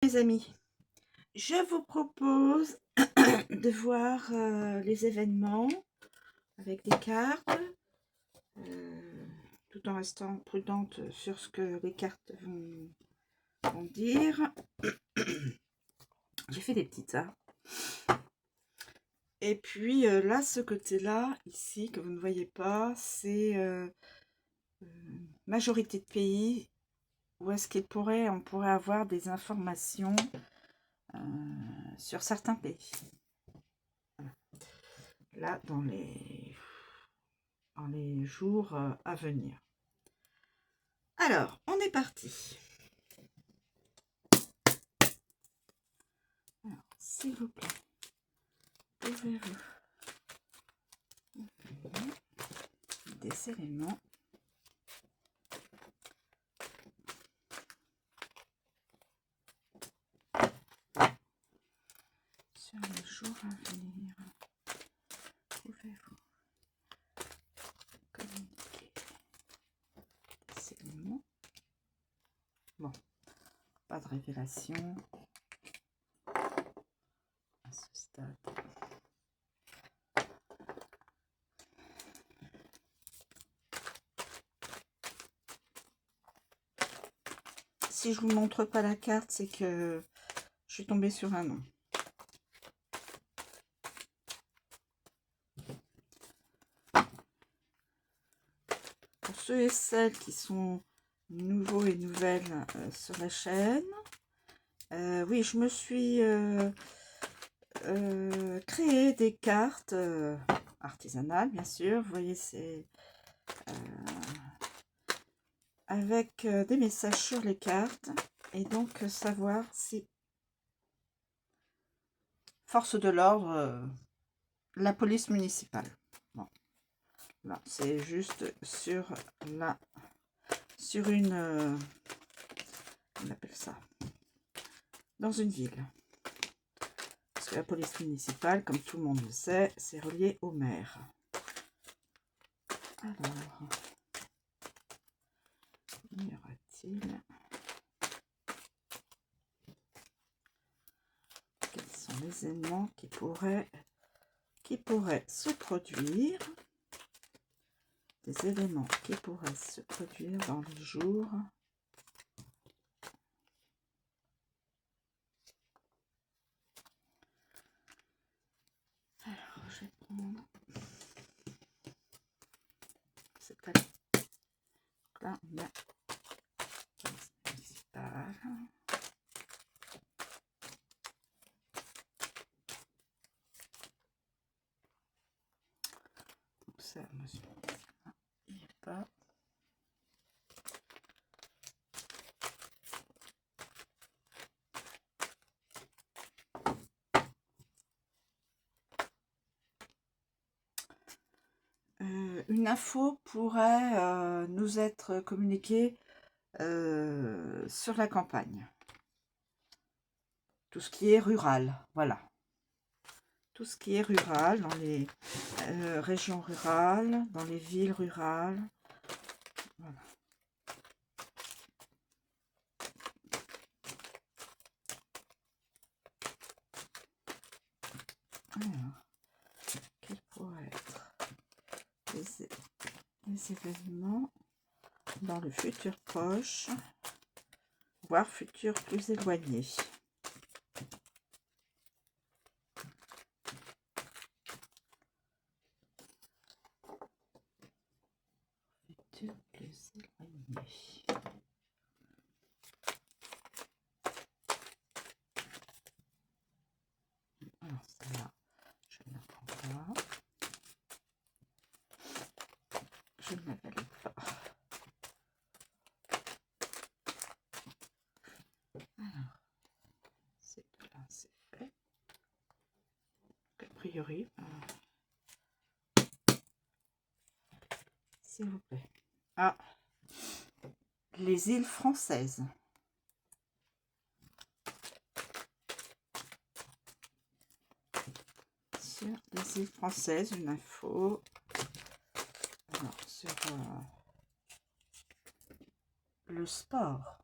Les amis, je vous propose de voir les événements avec des cartes, tout en restant prudente sur ce que les cartes vont dire. J'ai fait des petites arts. Et puis là, ce côté-là, ici, que vous ne voyez pas, c'est majorité de pays où est-ce qu'on pourrait avoir des informations sur certains pays. Voilà. Là, dans les jours à venir. Alors, on est parti. Alors, s'il vous plaît, pouvez-vous des éléments sur les jours à venir? Pouvez-vous communiquer des éléments? Bon, pas de révélation à ce stade. Si je vous montre pas la carte, c'est que je suis tombée sur un nom. Pour ceux et celles qui sont nouveaux et nouvelles sur la chaîne, oui, je me suis créé des cartes artisanales, bien sûr. Vous voyez, c'est avec des messages sur les cartes, et donc savoir si force de l'ordre, la police municipale. Bon, là, c'est juste sur une, on appelle ça, dans une ville. Parce que la police municipale, comme tout le monde le sait, c'est relié au maire. Alors, y aura-t-il? Quels sont les éléments qui pourraient se produire? Des éléments qui pourraient se produire dans les jours je vais prendre cette là, on a municipal. Ça, monsieur, il n'y a pas. Une info pourrait nous être communiquée sur la campagne. Tout ce qui est rural, voilà. Tout ce qui est rural, dans les régions rurales, dans les villes rurales. Voilà. Alors, quels pourraient être les événements dans le futur proche, voire futur plus éloigné? Futur plus éloigné. Alors celle-là, je ne la prends pas. Je ne la valide pas. Alors, c'est là, c'est fait. A priori, s'il vous plaît. Ah, les îles françaises. Sur les îles françaises, une info. Alors, sur le sport.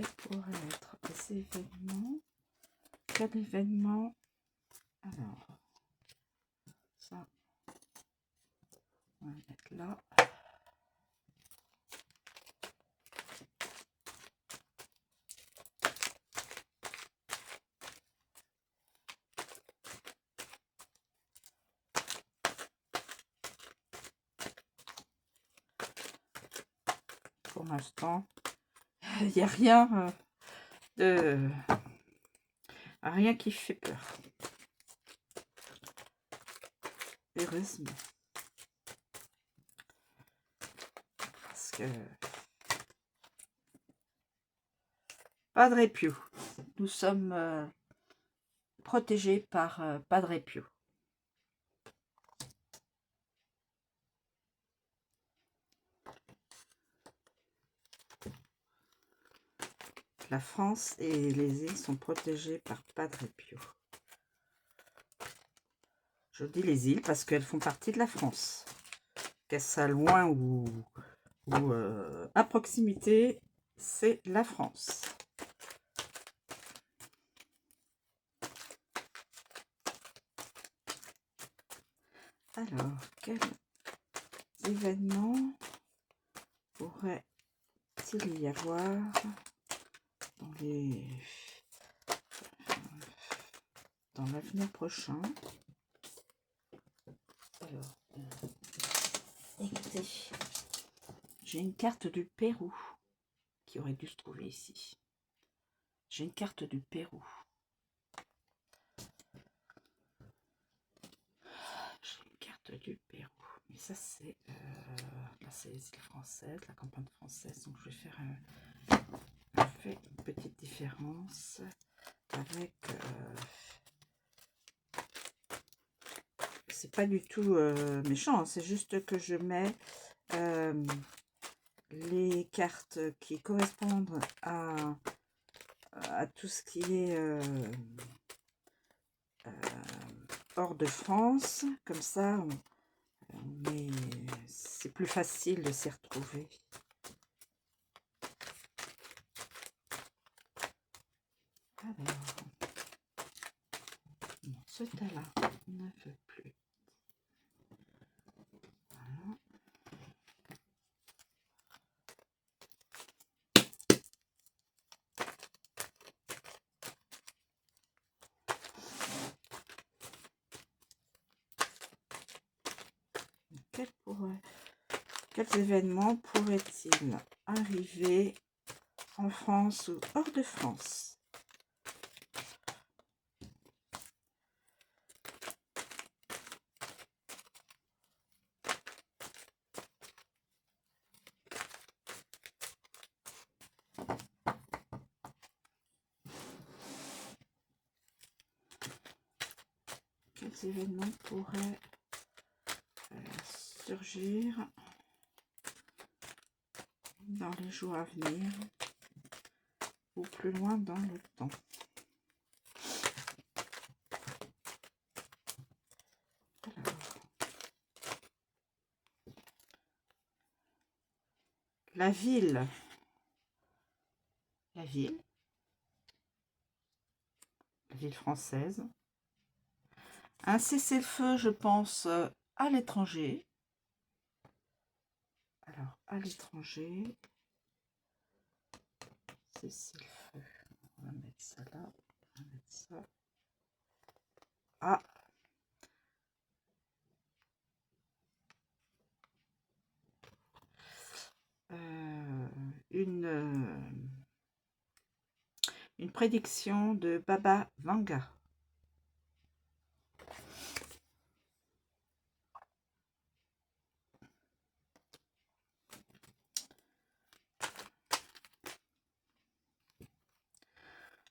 quels pourraient être les événements? Quel événement? Alors, ça, on va le mettre là. Pour l'instant, il n'y a rien de... rien qui fait peur. Heureusement. Parce que... Padre Pio. Nous sommes protégés par Padre Pio. La France et les îles sont protégées par Padre Pio. Je dis les îles parce qu'elles font partie de la France. Qu'elles soient loin ou à proximité, c'est la France. Alors, quels événements pourrait-il y avoir dans l'avenir prochain? Alors, écoutez, j'ai une carte du Pérou qui aurait dû se trouver ici. J'ai une carte du Pérou. J'ai une carte du Pérou. Mais ça, c'est là, c'est les îles françaises, la campagne française. Donc, je vais faire une petite différence avec... c'est pas du tout méchant, hein, c'est juste que je mets les cartes qui correspondent à tout ce qui est hors de France. Comme ça, c'est plus facile de s'y retrouver. Alors, ce tas-là ne veut plus. Voilà. Quels événements pourraient-ils arriver en France ou hors de France? Quels événements pourraient surgir dans les jours à venir ou plus loin dans le temps? Alors, la ville, française, un cessez-le-feu, je pense, à l'étranger. Alors, à l'étranger, cessez-le-feu, on va mettre ça là, on va mettre ça. Ah, une prédiction de Baba Vanga.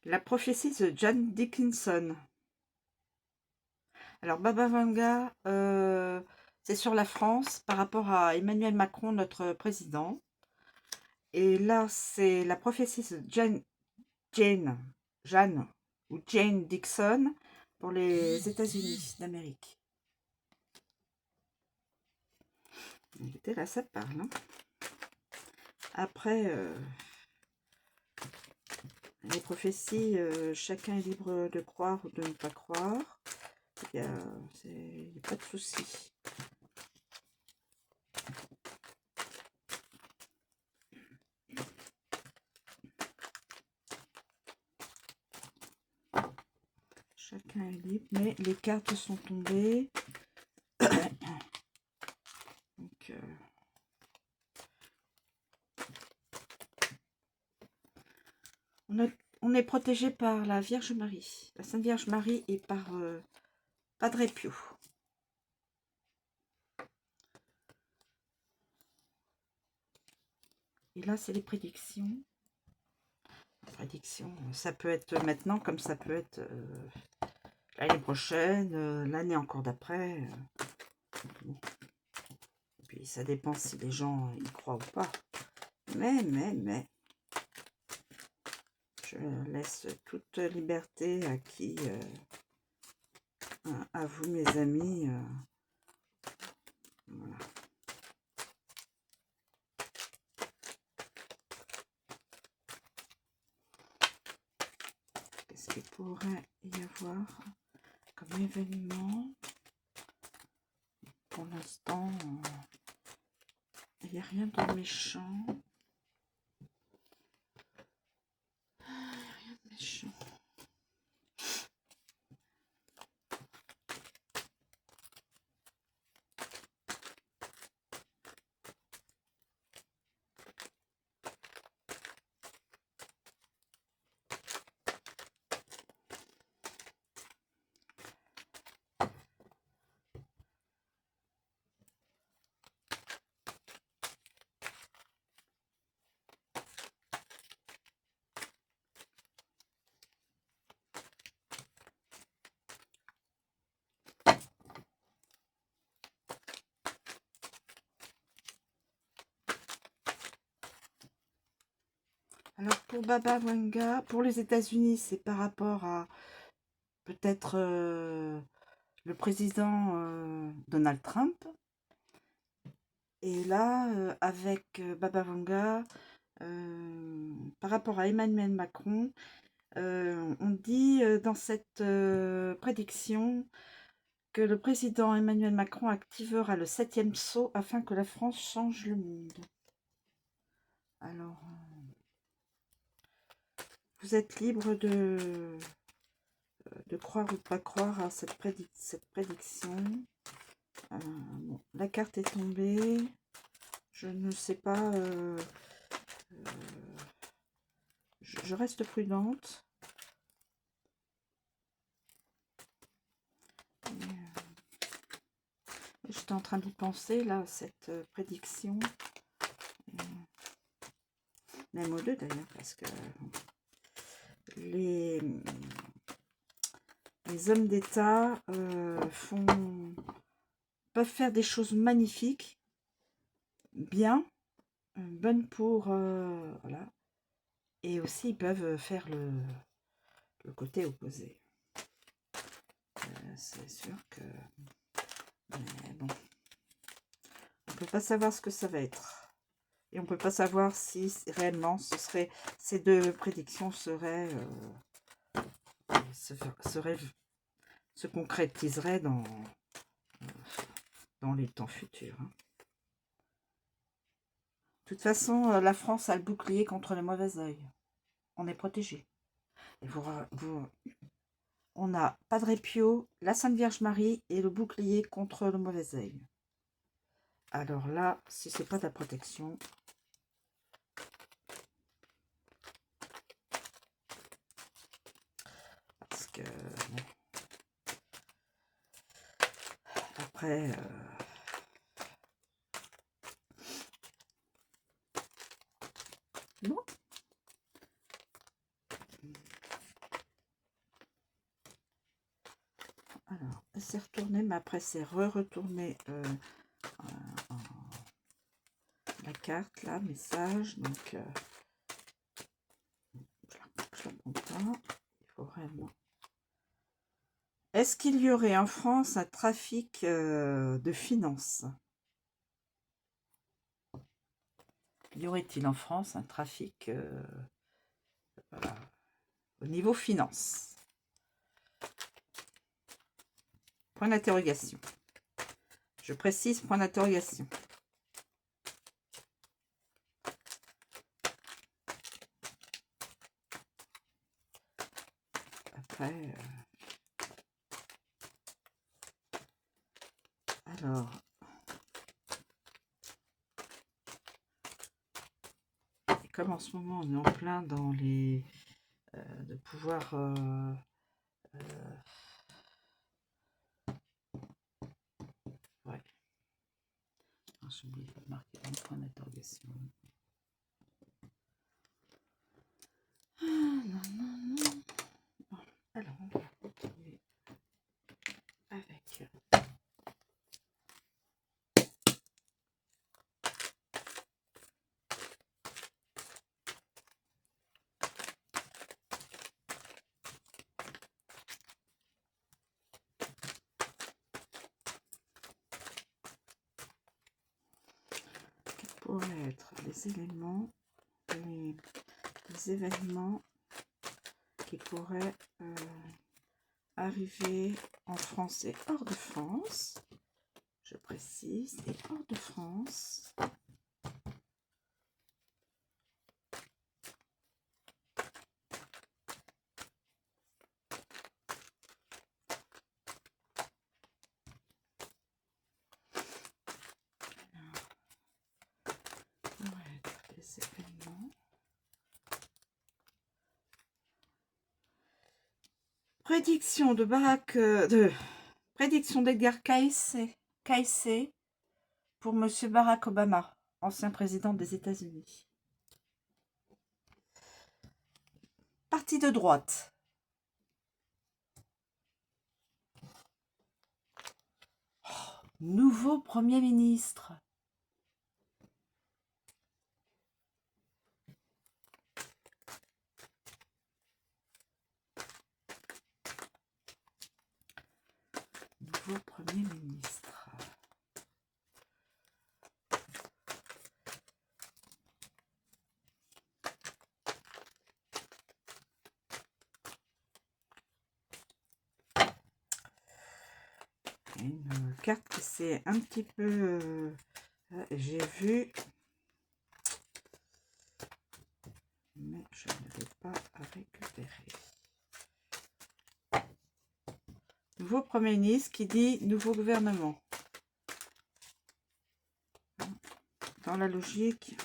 La prophétie de John Dickinson. Alors, Baba Vanga, c'est sur la France par rapport à Emmanuel Macron, notre président. Et là, c'est la prophétie de Jane ou Jane Dixon pour les États-Unis d'Amérique. Écoutez, là, ça parle. Hein. Après, Les prophéties, chacun est libre de croire ou de ne pas croire. Il n'y a, pas de souci. Chacun est libre, mais les cartes sont tombées. Donc, on est protégé par la Vierge Marie, la Sainte Vierge Marie, et par Padre Pio. Et là, c'est les prédictions. Prédictions, ça peut être maintenant comme ça peut être l'année prochaine, l'année encore d'après. Bon. Et puis ça dépend si les gens y croient ou pas. Mais, je laisse toute liberté à qui, à vous mes amis. Voilà. Qu'est-ce qu'il pourrait y avoir comme événement? Pour l'instant, il n'y a rien de méchant. Rien de méchant. Alors pour Baba Vanga, pour les États-Unis, c'est par rapport à peut-être le président Donald Trump. Et là, avec Baba Vanga, par rapport à Emmanuel Macron, on dit dans cette prédiction que le président Emmanuel Macron activera le 7e sceau afin que la France change le monde. Alors, vous êtes libre de croire ou pas croire à cette prédiction. Bon, la carte est tombée. Je ne sais pas. Je reste prudente. J'étais en train d'y penser, là, cette prédiction. Même aux deux, d'ailleurs, parce que les hommes d'État peuvent faire des choses magnifiques, bien, bonnes pour... voilà. Et aussi, ils peuvent faire le côté opposé. C'est sûr que... Mais bon. On ne peut pas savoir ce que ça va être. Et on ne peut pas savoir si réellement ces deux prédictions se concrétiseraient dans les temps futurs. Hein. De toute façon, la France a le bouclier contre le mauvais œil. On est protégé. Et on a Padre Pio, la Sainte Vierge Marie et le bouclier contre le mauvais œil. Alors là, si c'est pas de la protection, parce que bon, après, non. Alors, c'est retourné, mais après c'est re-retourné la carte là, message. Donc, je la prends pas. Il faut vraiment. Est-ce qu'il y aurait en France un trafic de finances? Y aurait-il en France un trafic voilà, au niveau finance. Point d'interrogation. Je précise, point d'interrogation. Après, alors, et comme en ce moment on est en plein dans les de pouvoir ouais, j'ai oublié de marquer un point d'interrogation. Non, non, non. Bon, alors on va continuer avec quels pourraient être les éléments, les événements qui pourraient arriver en France et hors de France. Je précise, et hors de France. Les événements. Prédiction de prédiction d'Edgar Cayce pour Monsieur Barack Obama, ancien président des États-Unis. Parti de droite. Nouveau Premier ministre. Nouveau Premier ministre. Une carte qui s'est un petit peu... j'ai vu... Mais je ne vais pas récupérer. Nouveau Premier ministre qui dit nouveau gouvernement. Dans la logique,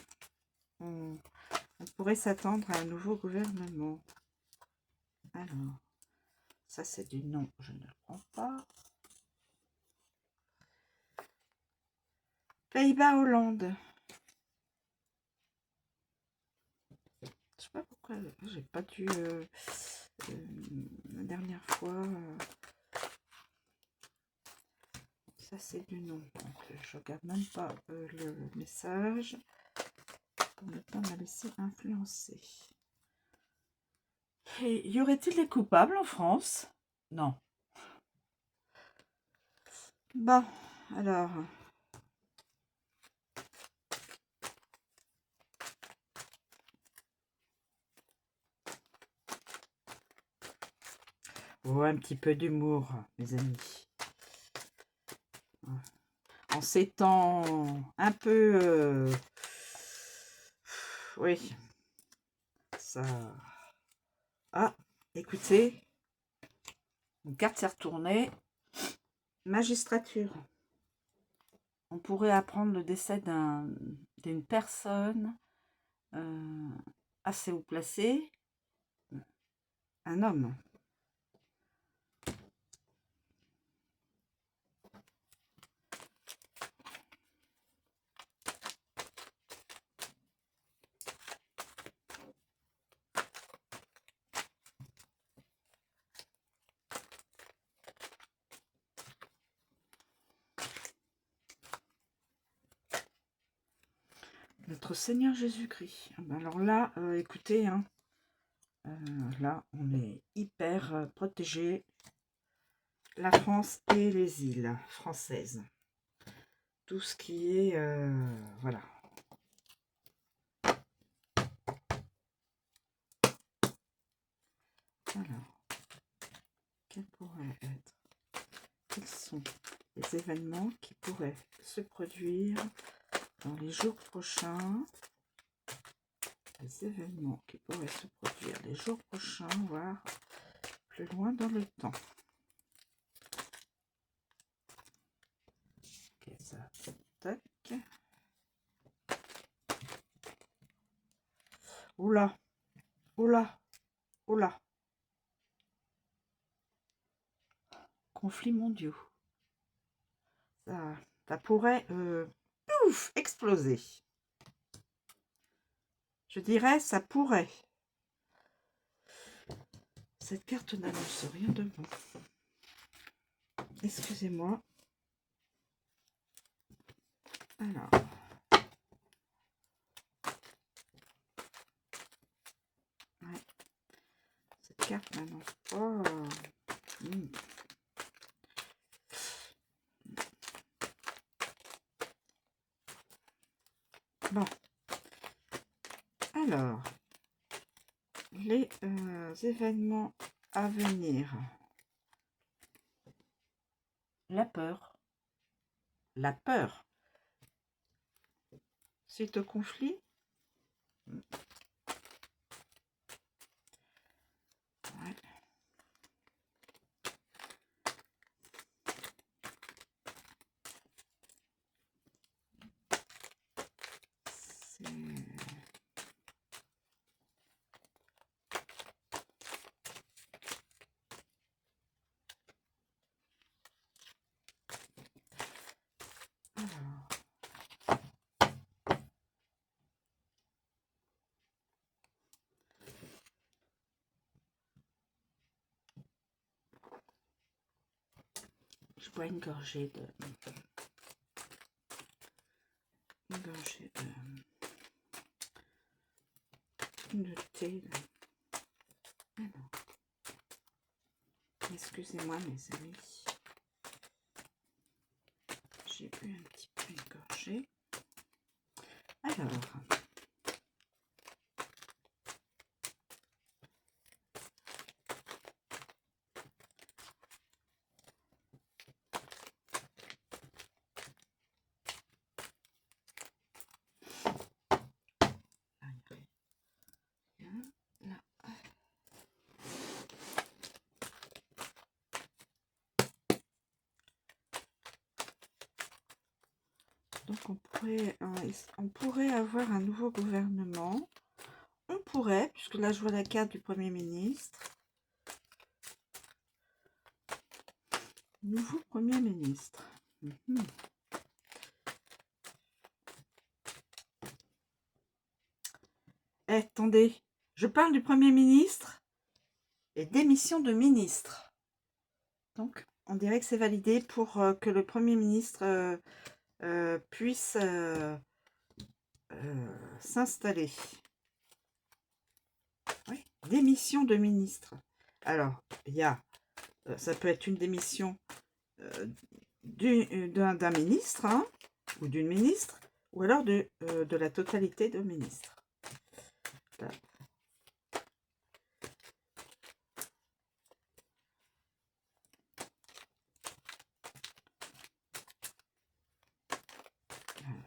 on pourrait s'attendre à un nouveau gouvernement. Alors, ça c'est du non, je ne le prends pas. Pays-Bas, Hollande. Je sais pas pourquoi j'ai pas dû la dernière fois. Ça c'est du non. Donc, je regarde même pas le message pour ne pas me laisser influencer. Et y aurait-il des coupables en France? Non. Bon, alors. Oh, un petit peu d'humour, mes amis. En ces temps un peu... oui. Ça... Ah, écoutez. Une carte s'est retournée. Magistrature. On pourrait apprendre le décès d'une personne assez haut placée. Un homme. Notre Seigneur Jésus-Christ. Alors là, écoutez, hein, là, on est hyper protégé. La France et les îles françaises. Tout ce qui est... voilà. Alors, quels pourraient être, quels sont les événements qui pourraient se produire dans les jours prochains? Les événements qui pourraient se produire les jours prochains, voire plus loin dans le temps. Ok, ça, tac. Oula, oula, oula. Conflits mondiaux. Ça pourrait pouf, exploser. Je dirais, ça pourrait. Cette carte n'annonce rien de bon. Excusez-moi. Alors. Ouais. Cette carte n'annonce pas. Bon. Alors. Les événements à venir. La peur. La peur. Suite au conflit. Ouais. Je bois une gorgée de thé. Alors, excusez-moi mes amis, j'ai bu un petit peu une gorgée. Alors, donc on pourrait avoir un nouveau gouvernement. On pourrait, puisque là je vois la carte du Premier ministre. Nouveau Premier ministre. Eh, attendez, je parle du Premier ministre et démission de ministre. Donc, on dirait que c'est validé pour que le Premier ministre puisse s'installer. Oui, démission de ministre. Alors, il y a, ça peut être une démission d'un ministre, hein, ou d'une ministre, ou alors de la totalité de ministres. Là.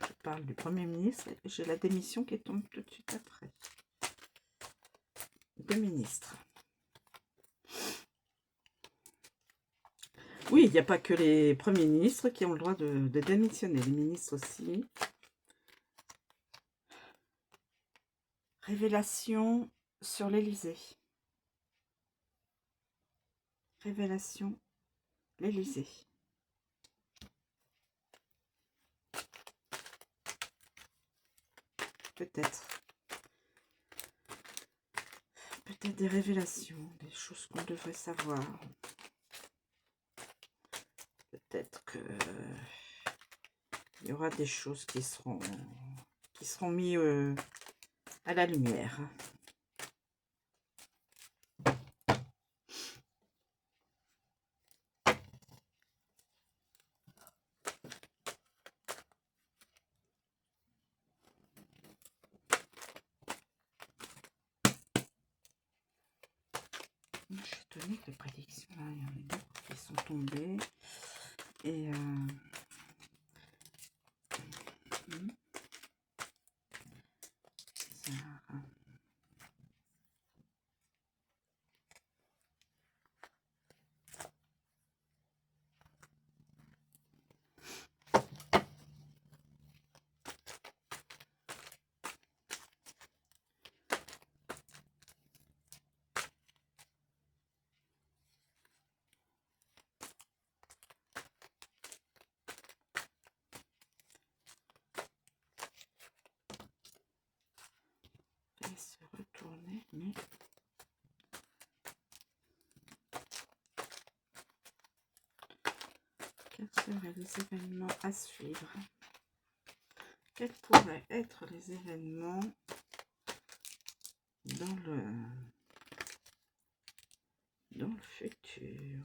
Je parle du Premier ministre et j'ai la démission qui tombe tout de suite après. De ministre. Oui, il n'y a pas que les premiers ministres qui ont le droit de démissionner, les ministres aussi. Révélation sur l'Élysée. Révélation, l'Élysée. Peut-être. Peut-être des révélations, des choses qu'on devrait savoir. Peut-être que il y aura des choses qui seront mises à la lumière. étonnée que les prédictions, là, il y en a beaucoup qui sont tombées. Et bizarre. Et se retourner, mais quels seraient les événements à suivre? Quels pourraient être les événements dans le futur?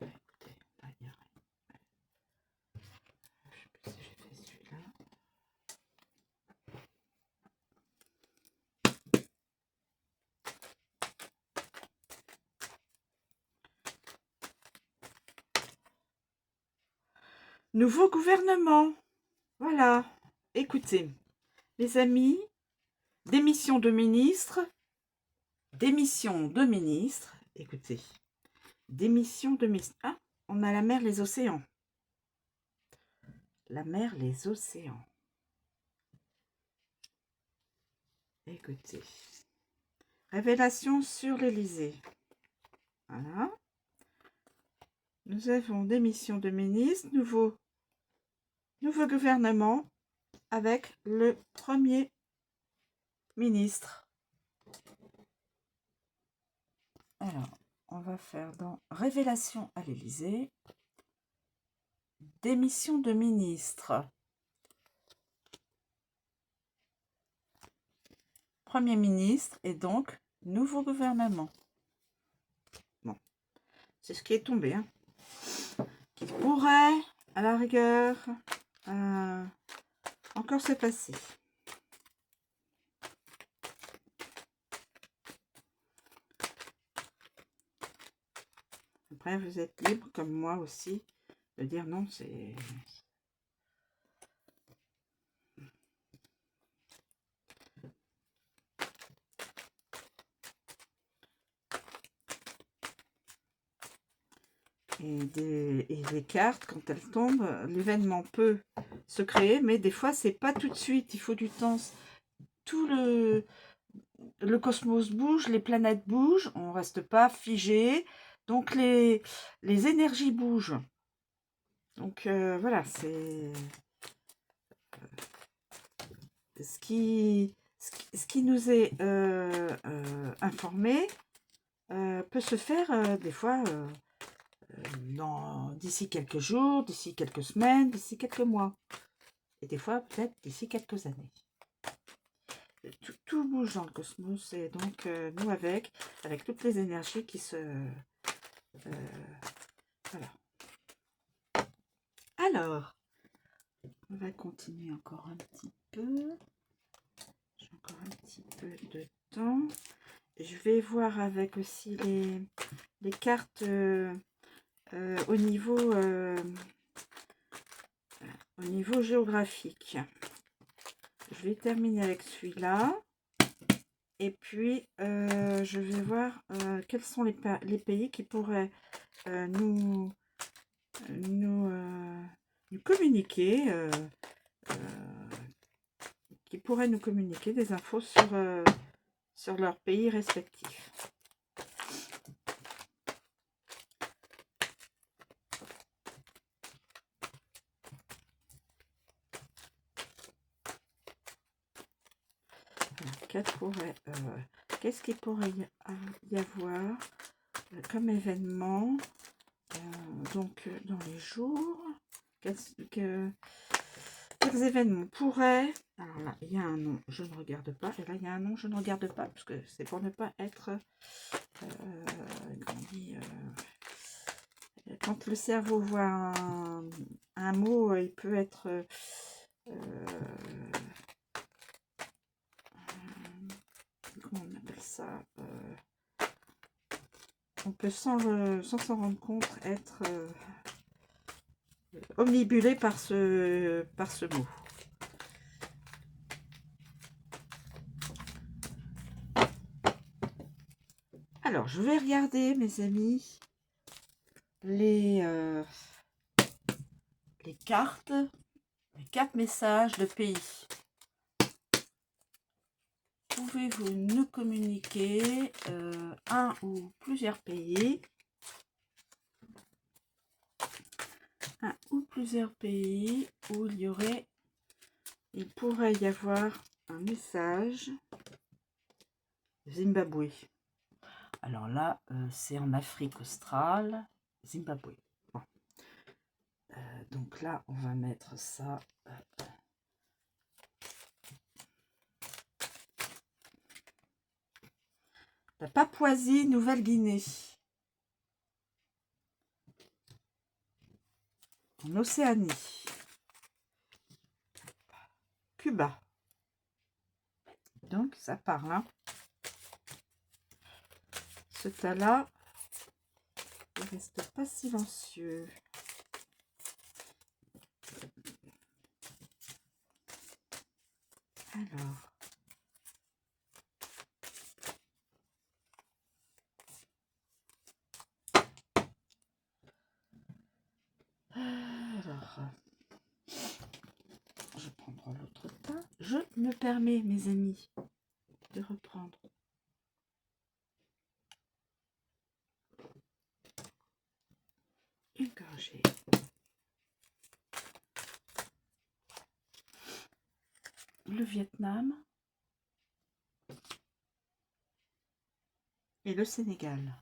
Écoutez, là, il y a rien. Je sais plus si j'ai fait celui-là. Nouveau gouvernement. Voilà. Écoutez, les amis, démission de ministre. Démission de ministre. Écoutez, démission de ministre. Ah, on a la mer, les océans. La mer, les océans. Écoutez. Révélation sur l'Élysée. Voilà. Nous avons démission de ministre, nouveau gouvernement avec le Premier ministre. Alors, on va faire dans Révélation à l'Élysée. Démission de ministre. Premier ministre et donc nouveau gouvernement. Bon, c'est ce qui est tombé. Hein. Qui pourrait, à la rigueur, encore se passer. Après, vous êtes libre, comme moi aussi, de dire non, c'est... Et les cartes, quand elles tombent, l'événement peut se créer, mais des fois, c'est pas tout de suite. Il faut du temps. Tout le cosmos bouge, les planètes bougent, on reste pas figé. Donc, les énergies bougent. Donc, voilà, c'est... Ce qui nous est informé peut se faire des fois... d'ici quelques jours, d'ici quelques semaines, d'ici quelques mois. Et des fois, peut-être d'ici quelques années. Tout bouge dans le cosmos. Et donc, nous, avec toutes les énergies qui se... voilà. Alors, on va continuer encore un petit peu. J'ai encore un petit peu de temps. Je vais voir avec aussi les cartes... au niveau géographique. Je vais terminer avec celui-là. Et puis, je vais voir quels sont les pays qui pourraient nous communiquer, qui pourraient nous communiquer des infos sur leurs pays respectifs. Qu'est-ce qu'il pourrait y avoir comme événement donc dans les jours, quels événements pourraient... Alors là, il y a un nom, je ne regarde pas. Et là, il y a un nom, je ne regarde pas, parce que c'est pour ne pas être... comment on dit quand le cerveau voit un mot, il peut être... comment on appelle ça, on peut sans s'en rendre compte être omnibulé par ce mot. Alors, je vais regarder, mes amis, les cartes, les 4 messages de pays. Pouvez-vous nous communiquer un ou plusieurs pays, un ou plusieurs pays où il pourrait y avoir un message Zimbabwe. Alors là, c'est en Afrique australe, Zimbabwe. Bon. Donc là, on va mettre ça. La Papouasie, Nouvelle-Guinée. En Océanie. Cuba. Donc, ça parle. Hein. Ce tas-là, il ne reste pas silencieux. Alors. Je vais prendre l'autre tas. Je me permets, mes amis, de reprendre une gorgée. Le Vietnam et le Sénégal.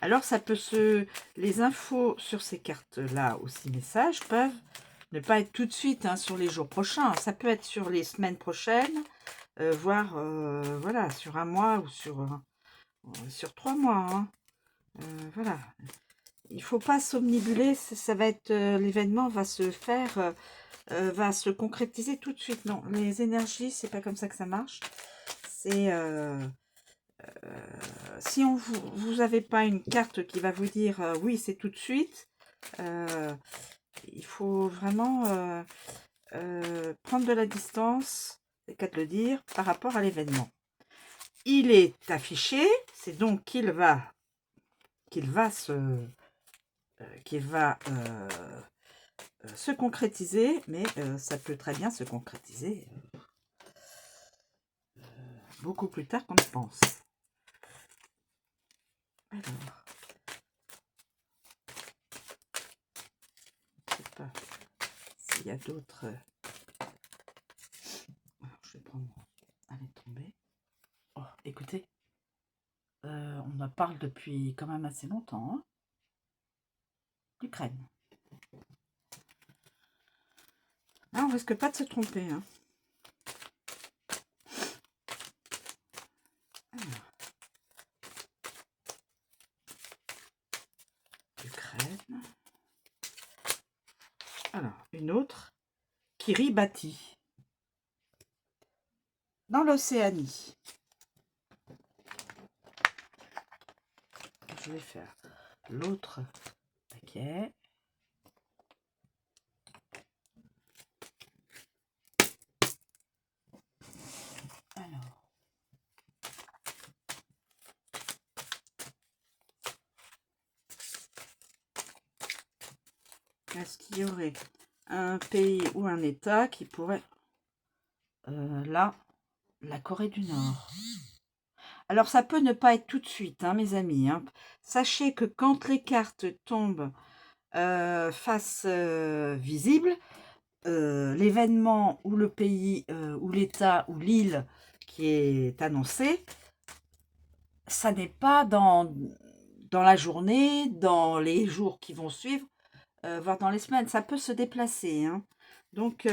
Alors, ça peut les infos sur ces cartes-là, aussi messages, peuvent ne pas être tout de suite hein, sur les jours prochains. Ça peut être sur les semaines prochaines, voire voilà, sur un mois ou sur 3 mois. Hein. Voilà. Il ne faut pas somnibuler, ça va être l'événement va se faire, va se concrétiser tout de suite. Non, les énergies, c'est pas comme ça que ça marche. C'est si vous n'avez pas une carte qui va vous dire oui, c'est tout de suite, il faut vraiment prendre de la distance, c'est qu'à te le dire, par rapport à l'événement. Il est affiché, c'est donc qu'il va se concrétiser, mais ça peut très bien se concrétiser beaucoup plus tard qu'on ne pense. Alors, je ne sais pas s'il y a d'autres. Je vais prendre. Elle est tombée. Oh, écoutez, on en parle depuis quand même assez longtemps. Hein. L'Ukraine. Là, on risque pas de se tromper. Hein. L'Ukraine. Alors, une autre. Kiribati. Dans l'Océanie. Je vais faire l'autre paquet. Alors. Est-ce qu'il y aurait un pays ou un État qui pourrait... là, la Corée du Nord. Alors, ça peut ne pas être tout de suite, hein, mes amis. Hein. Sachez que quand les cartes tombent face visible, l'événement ou le pays ou l'État ou l'île qui est annoncé, ça n'est pas dans la journée, dans les jours qui vont suivre, voire dans les semaines. Ça peut se déplacer. Hein. Donc,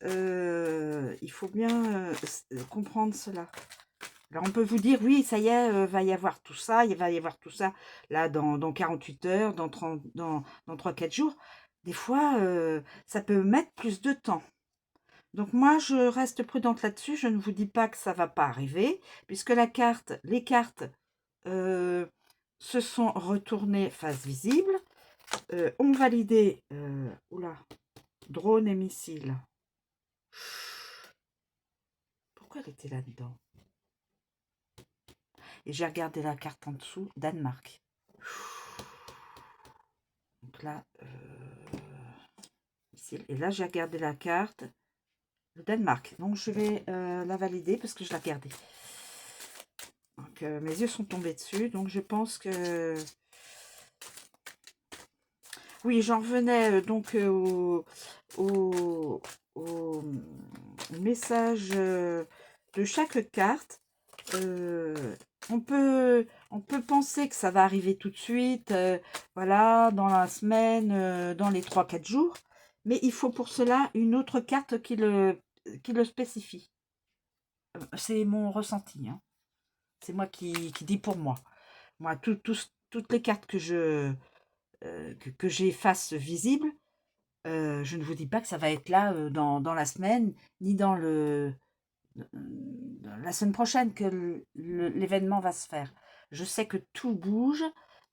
il faut bien comprendre cela. Alors, on peut vous dire, oui, ça y est, va y avoir tout ça, il va y avoir tout ça, là, dans 48 heures, dans 30, dans 3-4 jours. Des fois, ça peut mettre plus de temps. Donc, moi, je reste prudente là-dessus. Je ne vous dis pas que ça va pas arriver, puisque les cartes se sont retournées face visible, ont validé, oula, drone et missile. Pourquoi elle était là-dedans? Et j'ai regardé la carte en dessous, Danemark. Donc là, et là j'ai regardé la carte, le Danemark. Donc je vais la valider parce que je l'ai regardée. Donc mes yeux sont tombés dessus. Donc je pense que... Oui, j'en revenais donc au message de chaque carte. On peut penser que ça va arriver tout de suite, voilà, dans la semaine, dans les 3-4 jours. Mais il faut pour cela une autre carte qui le spécifie. C'est mon ressenti, hein. C'est moi qui dis pour moi. Moi, toutes les cartes que j'ai face visible, je ne vous dis pas que ça va être là dans la semaine, ni dans la semaine prochaine que l'événement va se faire. Je sais que tout bouge,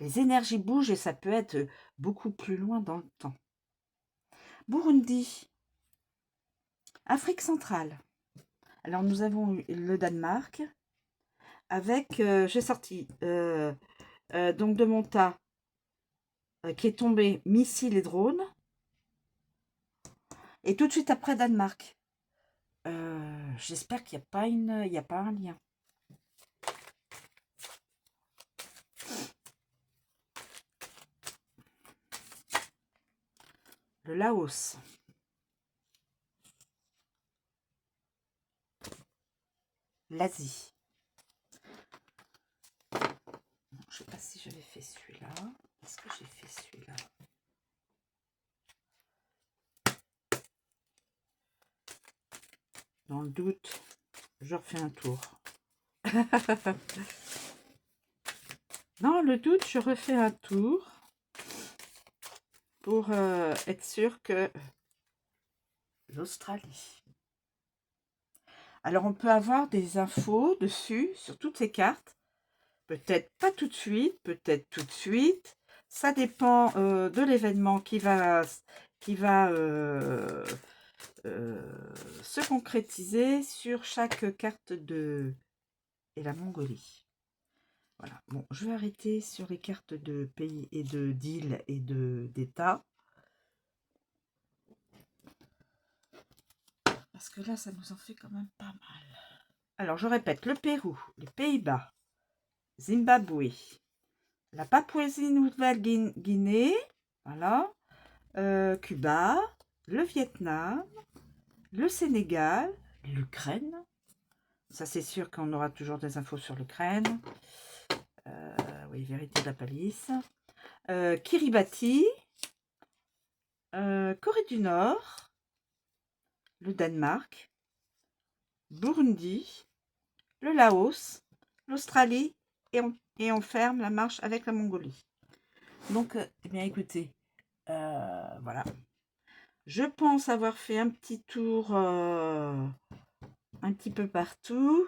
les énergies bougent et ça peut être beaucoup plus loin dans le temps. Burundi, Afrique centrale. Alors nous avons eu le Danemark avec, j'ai sorti donc de mon tas qui est tombé missile et drone. Et tout de suite après Danemark. J'espère qu'il n'y a pas un lien. Le Laos. L'Asie. Je ne sais pas si j'avais fait celui-là. Est-ce que j'ai fait celui-là? Dans le doute, je refais un tour. Dans le doute, je refais un tour pour être sûr que l'Australie. Alors, on peut avoir des infos dessus, sur toutes ces cartes. Peut-être pas tout de suite, peut-être tout de suite. Ça dépend de l'événement qui va se concrétiser sur chaque carte et la Mongolie. Voilà. Bon, je vais arrêter sur les cartes de pays et d'îles et d'États. Parce que là, ça nous en fait quand même pas mal. Alors, je répète, le Pérou, les Pays-Bas, Zimbabwe, la Papouasie-Nouvelle-Guinée, voilà, Cuba, le Vietnam, le Sénégal, l'Ukraine. Ça, c'est sûr qu'on aura toujours des infos sur l'Ukraine. Oui, vérité de la palisse. Kiribati, Corée du Nord, le Danemark, Burundi, le Laos, l'Australie et on ferme la marche avec la Mongolie. Donc, eh bien, écoutez, voilà. Je pense avoir fait un petit tour un petit peu partout.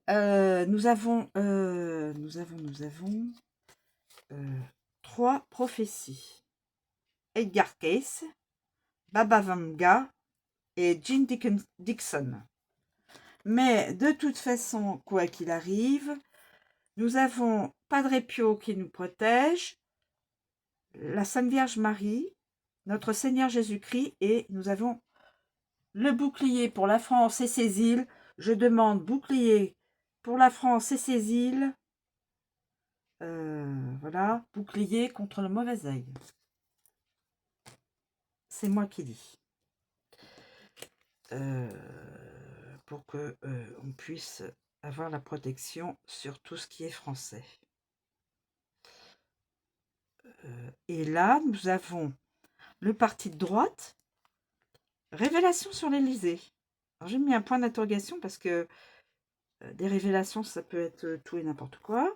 Nous avons 3 prophéties. Edgar Cayce, Baba Vanga et Jean Dixon. Mais de toute façon, quoi qu'il arrive, nous avons Padre Pio qui nous protège, la Sainte Vierge Marie, notre Seigneur Jésus-Christ, et nous avons le bouclier pour la France et ses îles. Je demande bouclier pour la France et ses îles. Voilà, bouclier contre le mauvais œil. C'est moi qui dis. Pour que on puisse avoir la protection sur tout ce qui est français. Et là, nous avons le parti de droite, révélation sur l'Élysée. Alors j'ai mis un point d'interrogation parce que Des révélations, ça peut être tout et n'importe quoi.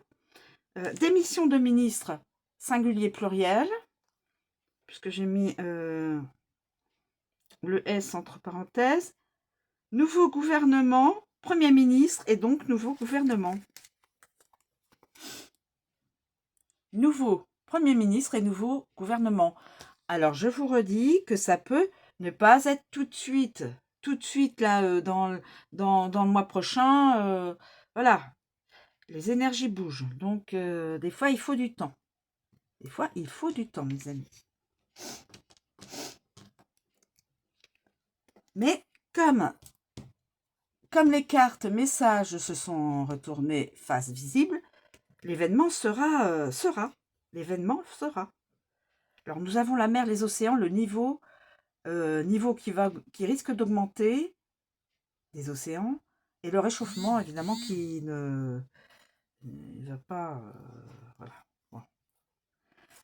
Démission de ministre, singulier pluriel, puisque j'ai mis le S entre parenthèses. Nouveau gouvernement, Premier ministre et donc nouveau gouvernement. Nouveau Premier ministre et nouveau gouvernement. Alors, je vous redis que ça peut ne pas être tout de suite là, dans le mois prochain. Voilà, les énergies bougent. Donc, des fois, il faut du temps. Des fois, il faut du temps, mes amis. Mais comme les cartes messages se sont retournées face visible, l'événement sera. L'événement sera. Alors, nous avons la mer, les océans, le niveau qui risque d'augmenter des océans, et le réchauffement, évidemment, qui ne va pas... voilà. Bon.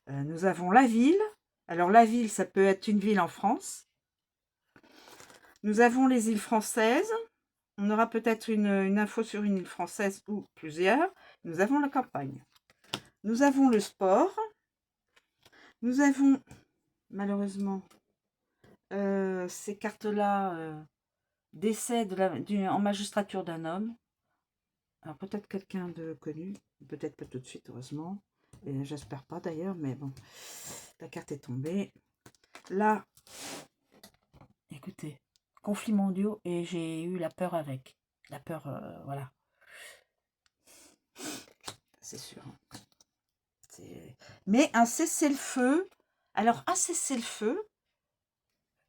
Nous avons la ville. Alors, la ville, ça peut être une ville en France. Nous avons les îles françaises. On aura peut-être une info sur une île française ou plusieurs. Nous avons la campagne. Nous avons le sport. Nous avons, malheureusement, ces cartes-là, décès en magistrature d'un homme. Alors, peut-être quelqu'un de connu. Peut-être pas tout de suite, heureusement. Et j'espère pas d'ailleurs, mais bon. La carte est tombée. Là, écoutez, conflits mondiaux et j'ai eu la peur avec. La peur, voilà. C'est sûr. Mais un cessez-le-feu. Alors, un cessez-le-feu,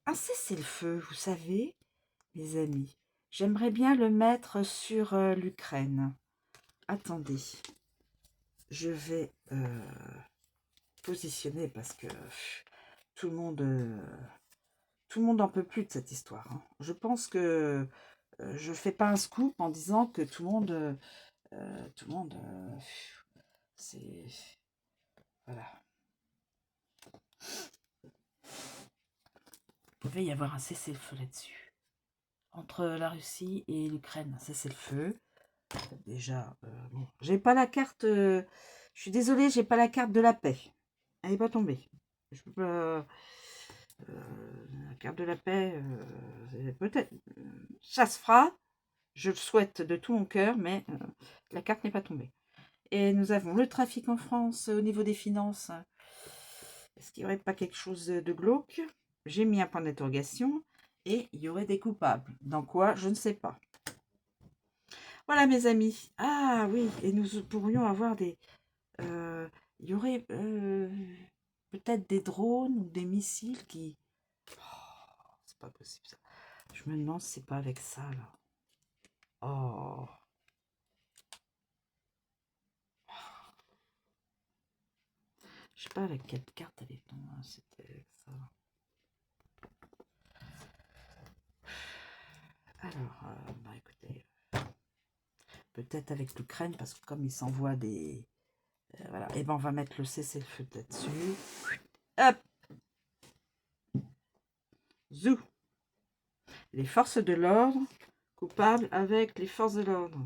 vous savez, mes amis, j'aimerais bien le mettre sur l'Ukraine. Attendez. Je vais positionner parce que tout le monde n'en peut plus de cette histoire. Hein. Je pense que je fais pas un scoop en disant que tout le monde, c'est voilà. Il pouvait y avoir un cessez-le-feu là-dessus entre la Russie et l'Ukraine. Un cessez-le-feu. Déjà, bon, j'ai pas la carte. Je suis désolée, j'ai pas la carte de la paix. Elle n'est pas tombée. Je peux pas. La carte de la paix, peut-être. Ça se fera. Je le souhaite de tout mon cœur, mais la carte n'est pas tombée. Et nous avons le trafic en France au niveau des finances. Est-ce qu'il n'y aurait pas quelque chose de glauque? J'ai mis un point d'interrogation. Et il y aurait des coupables. Dans quoi? Je ne sais pas. Voilà, mes amis. Ah oui, et nous pourrions avoir des... il y aurait peut-être des drones ou des missiles qui... Oh, c'est pas possible, ça. Je me demande si c'est pas avec ça, là. Oh. Je sais pas avec quelle carte elle est tombée. C'était avec ça. Alors, bah écoutez... peut-être avec l'Ukraine, parce que comme ils s'envoient des... voilà, et ben on va mettre le cessez-le-feu là-dessus. Hop. Zou. Les forces de l'ordre, coupables avec les forces de l'ordre.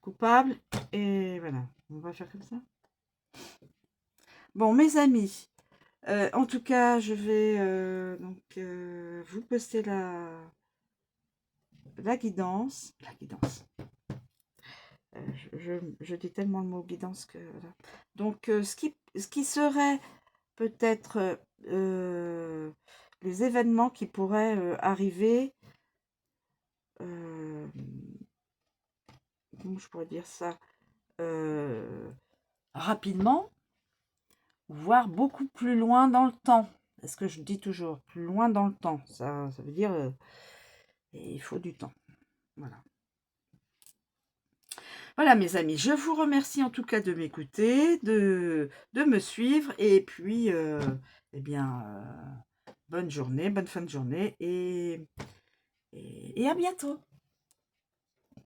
Coupable, et voilà. On va faire comme ça. Bon, mes amis, en tout cas, je vais vous poster la guidance. La guidance. Je dis tellement le mot guidance que... Voilà. Donc, ce qui serait peut-être les événements qui pourraient arriver... comment je pourrais dire ça, rapidement, voire beaucoup plus loin dans le temps. C'est ce que je dis toujours, plus loin dans le temps. Ça veut dire il faut du temps. Voilà. Voilà, mes amis, je vous remercie en tout cas de m'écouter, de me suivre, et puis, eh bien, bonne journée, bonne fin de journée, et à bientôt.